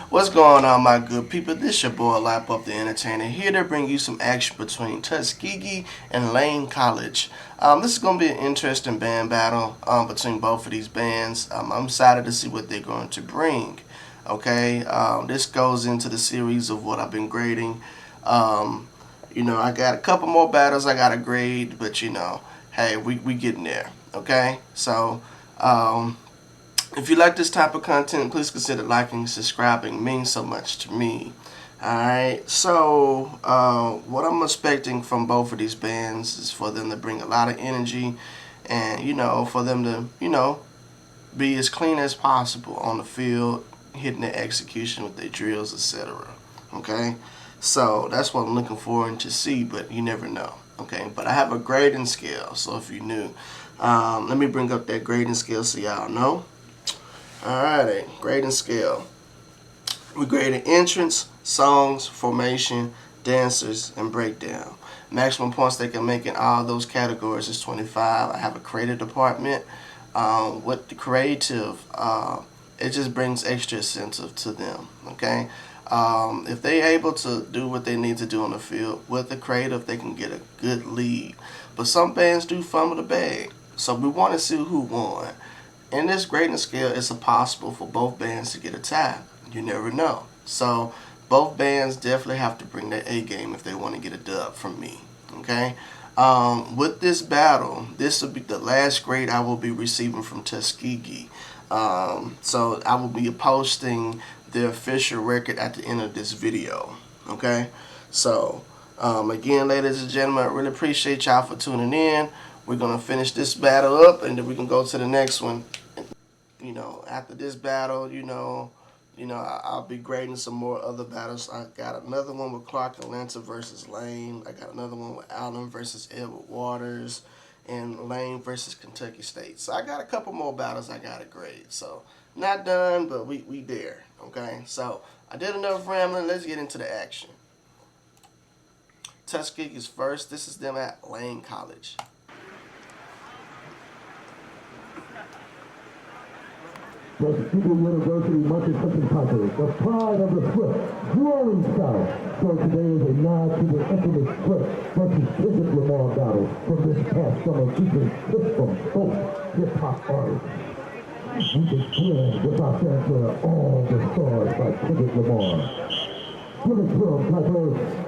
What's going on, my good people? This your boy Lap Up the Entertainer, here to bring you some action between Tuskegee and Lane College. This is going to be an interesting band battle between both of these bands. I'm excited to see what they're going to bring. Okay, this goes into the series of what I've been grading. I got a couple more battles I got to grade, but hey, we getting there. Okay, so. If you like this type of content, please consider liking and subscribing. It means so much to me. Alright, so what I'm expecting from both of these bands is for them to bring a lot of energy and, for them to, be as clean as possible on the field, hitting their execution with their drills, etc. Okay, so that's what I'm looking forward to see, but you never know. Okay, but I have a grading scale, so if you're new, let me bring up that grading scale so y'all know. Alrighty, grading scale. We graded entrance, songs, formation, dancers, and breakdown. Maximum points they can make in all those categories is 25. I have a creative department. With the creative, it just brings extra incentive to them. Okay, if they're able to do what they need to do on the field with the creative, they can get a good lead. But some bands do fumble the bag, so we want to see who won. In this grading scale, it's possible for both bands to get a tie. You never know. So both bands definitely have to bring their A game if they want to get a dub from me. Okay. With this battle, this will be the last grade I will be receiving from Tuskegee. So I will be posting the official record at the end of this video. Okay. So again, ladies and gentlemen, I really appreciate y'all for tuning in. We're going to finish this battle up, and then we can go to the next one. After this battle, I'll be grading some more other battles. I got another one with Clark Atlanta versus Lane. I got another one with Allen versus Edward Waters, and Lane versus Kentucky State. So I got a couple more battles I got to grade. So not done, but we there. Okay, so I did enough rambling. Let's get into the action. Tuskegee's first. This is them at Lane College. Tuskegee University Market-Hudson Tigers, the pride of the Swift, growing south. So today is a nod to the infamous Swift versus Kendrick Lamar battle from this past summer featuring tips from both hip-hop artists. We can swear with our fanfare all the stars by Kendrick Lamar. Give it to him, Tigers.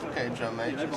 Okay, drum majors.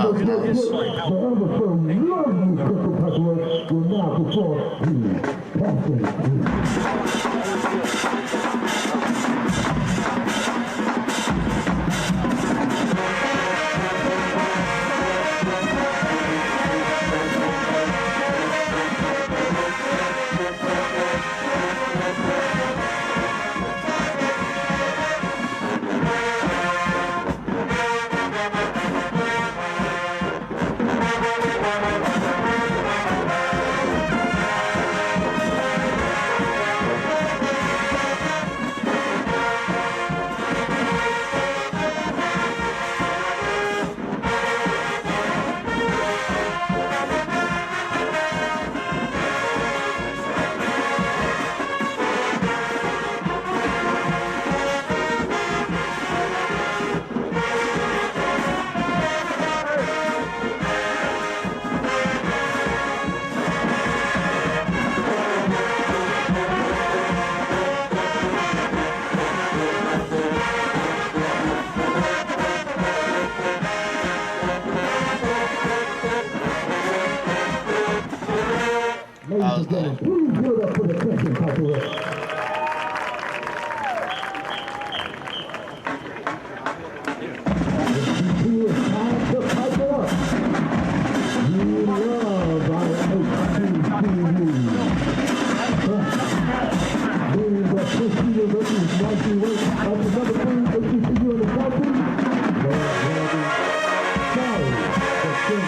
Okay. The ever so lovely Crystal Pipework will now perform the passing. Ladies and gentlemen, please give it up for the Crystal Pipework. It's time to pipe it up. We love our HBCUs. Meaning that this university is nicely ranked as the number 3 HBCU in the country. Sorry, but they're not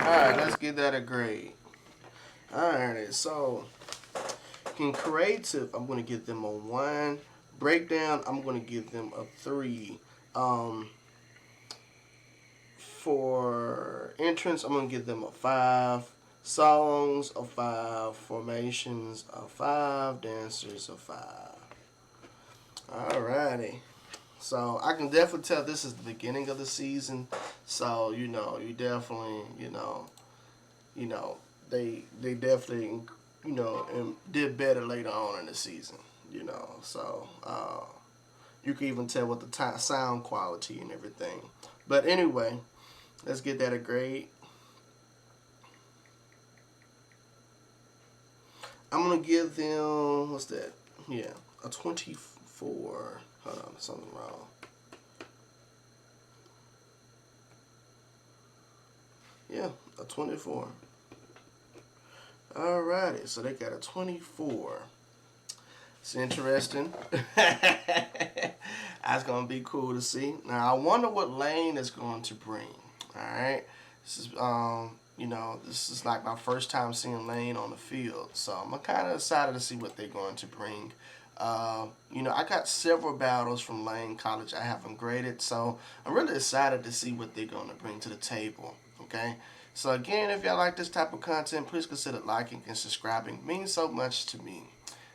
Alright, let's give that a grade. Alright, so in creative, I'm going to give them a 1. Breakdown, I'm going to give them a 3. For entrance, I'm going to give them a 5. Songs, a 5. Formations, a 5. Dancers, a 5. Alrighty. So I can definitely tell this is the beginning of the season. So you definitely, they definitely, did better later on in the season. So you can even tell with the sound quality and everything. But anyway, let's get that a grade. I'm gonna give them, what's that? Yeah, a 24. Hold on, something wrong. Yeah, a 24. Alrighty, so they got a 24. It's interesting. That's gonna be cool to see. Now I wonder what Lane is going to bring. Alright. This is this is like my first time seeing Lane on the field. So I'm kinda excited to see what they're going to bring. I got several battles from Lane College I haven't graded, so I'm really excited to see what they're going to bring to the table. Okay, so again, if y'all like this type of content, please consider liking and subscribing. It means so much to me.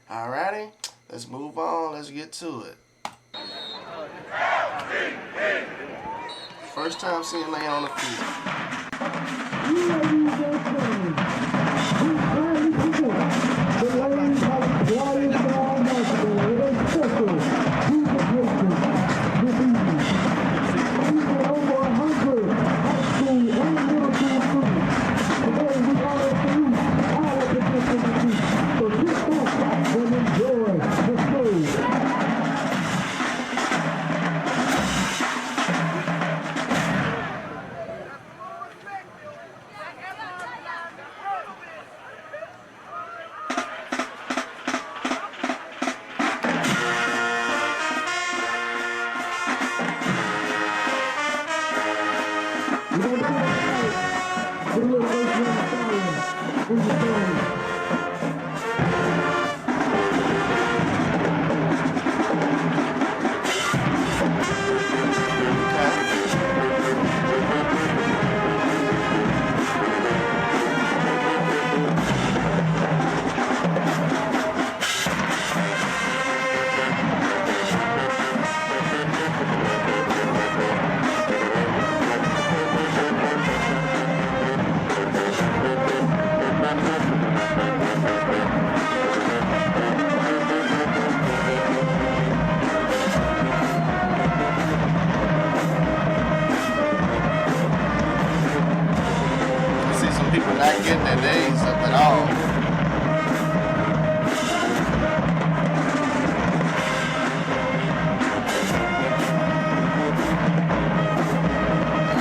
Alrighty, let's move on. Let's get to it. First time seeing Lane on the knees up at all.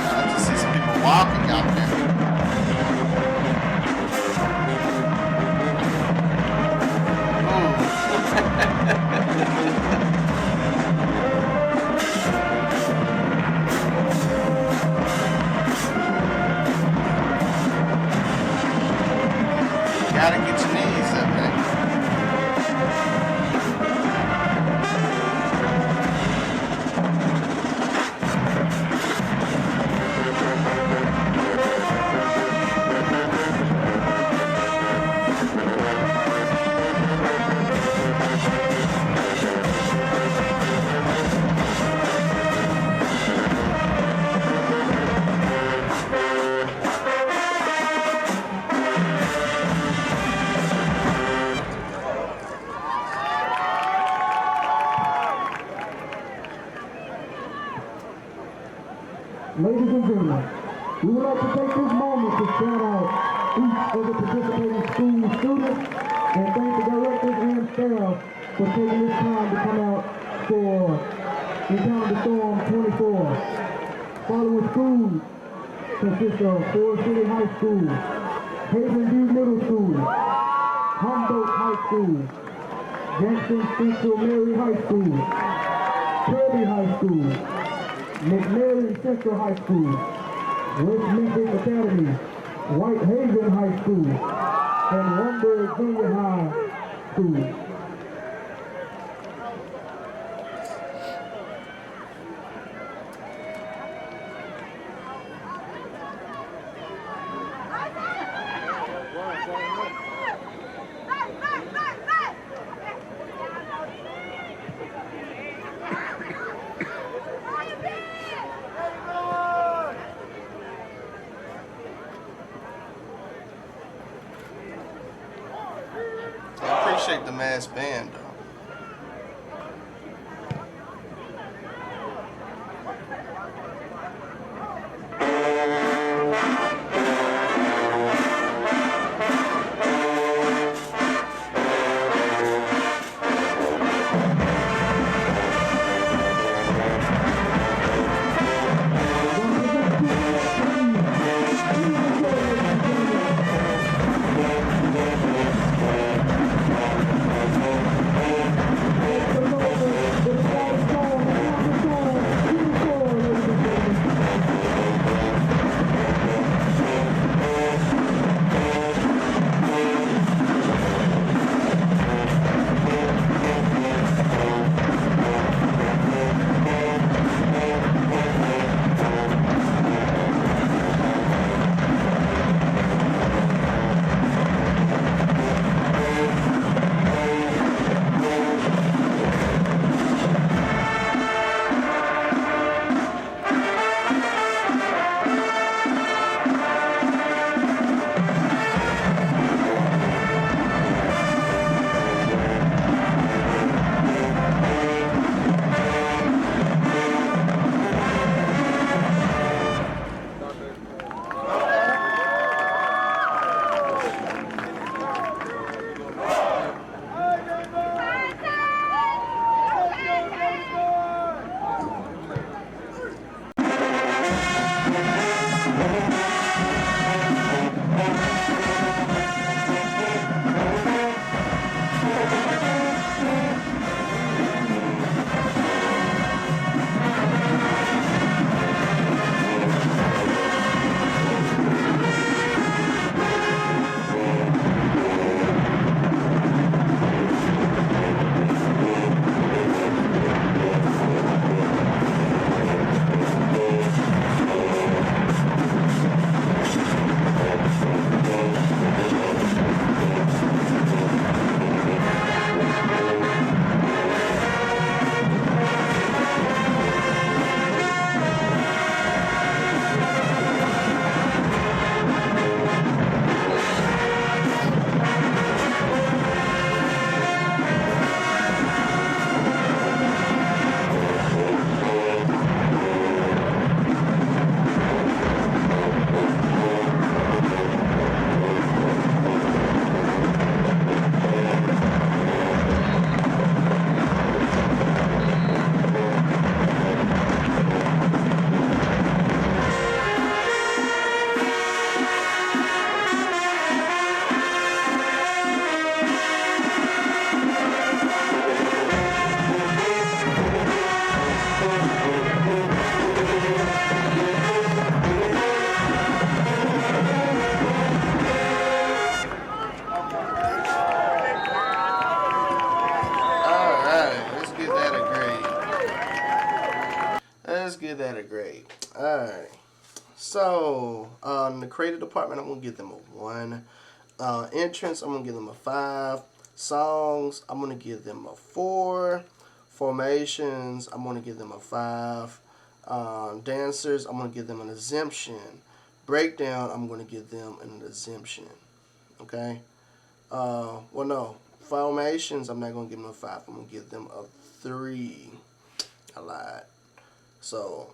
I just see some people walking out there. Gotta get your knees up, man. Ladies and gentlemen, we would like to take this moment to shout out each of the participating school students and thank the directors and staff for taking this time to come out for Encounter the Storm 24. Following schools consist of Forest City High School, Haven View Middle School, Humboldt High School, Jackson Central Mary High School, Kirby High School, McMary Central High School, West Memphis Academy, Whitehaven High School, and Womberg Junior High School. I appreciate the mass band though. So, in the creative department, I'm going to give them a 1. Entrance, I'm going to give them a 5. Songs, I'm going to give them a 4. Formations, I'm going to give them a 5. Dancers, I'm going to give them an exemption. Breakdown, I'm going to give them an exemption. Okay? Well, no. Formations, I'm not going to give them a 5. I'm going to give them a 3. I lied. So,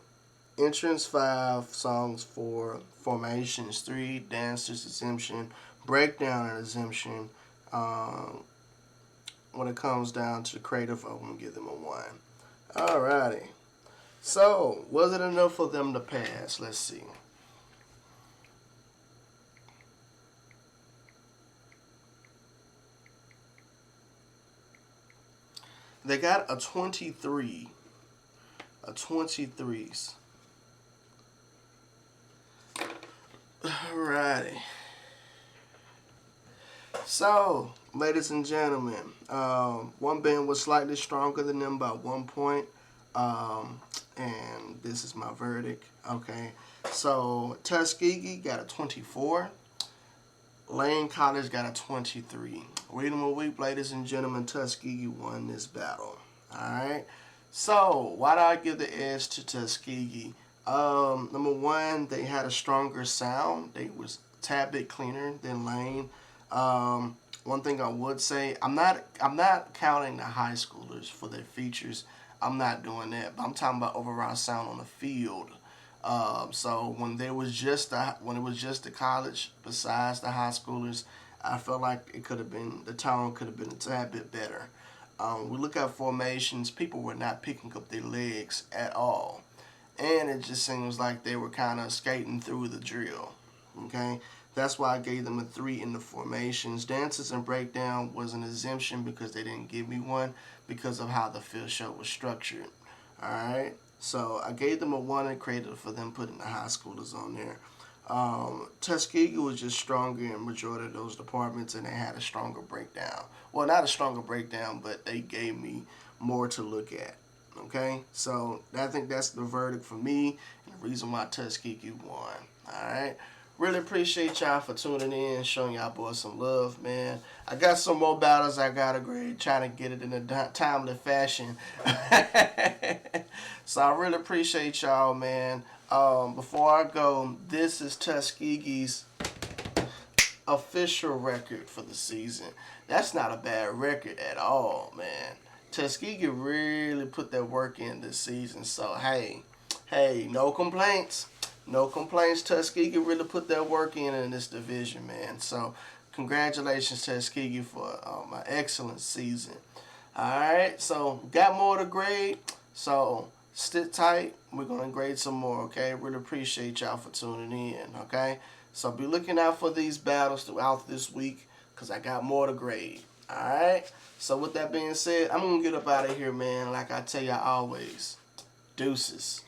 entrance 5, songs 4, formations 3, dancers exemption, breakdown and exemption. When it comes down to the creative, I'm going to give them a 1. Alrighty. So, was it enough for them to pass? Let's see. They got a 23. A 23s. Alrighty. So, ladies and gentlemen, one band was slightly stronger than them by 1 point. And this is my verdict. Okay. So, Tuskegee got a 24. Lane College got a 23. Read 'em a week, ladies and gentlemen. Tuskegee won this battle. Alright. So, why do I give the edge to Tuskegee? Number 1, they had a stronger sound. They was a tad bit cleaner than Lane. One thing I would say, I'm not counting the high schoolers for their features. I'm not doing that. But I'm talking about overall sound on the field. So when it was just the college, besides the high schoolers, I felt like the tone could have been a tad bit better. We look at formations, people were not picking up their legs at all, and it just seems like they were kind of skating through the drill. Okay, that's why I gave them a 3 in the formations. Dances and breakdown was an exemption because they didn't give me one because of how the field show was structured. All right. So I gave them a 1 and credit for them putting the high schoolers on there. Tuskegee was just stronger in majority of those departments, and they had a stronger breakdown. Well, not a stronger breakdown, but they gave me more to look at. Okay, so I think that's the verdict for me, and the reason why Tuskegee won. All right. Really appreciate y'all for tuning in, showing y'all boys some love, man. I got some more battles I gotta grade, trying to get it in a timely fashion. So I really appreciate y'all, man. Before I go, this is Tuskegee's official record for the season. That's not a bad record at all, man. Tuskegee really put their work in this season. So hey, no complaints. No complaints. Tuskegee really put their work in this division, man. So congratulations, Tuskegee, for an excellent season. All right, so got more to grade. So sit tight. We're gonna grade some more. Okay, really appreciate y'all for tuning in. Okay, so be looking out for these battles throughout this week because I got more to grade. All right. So with that being said, I'm gonna get up out of here, man. Like I tell you always, deuces.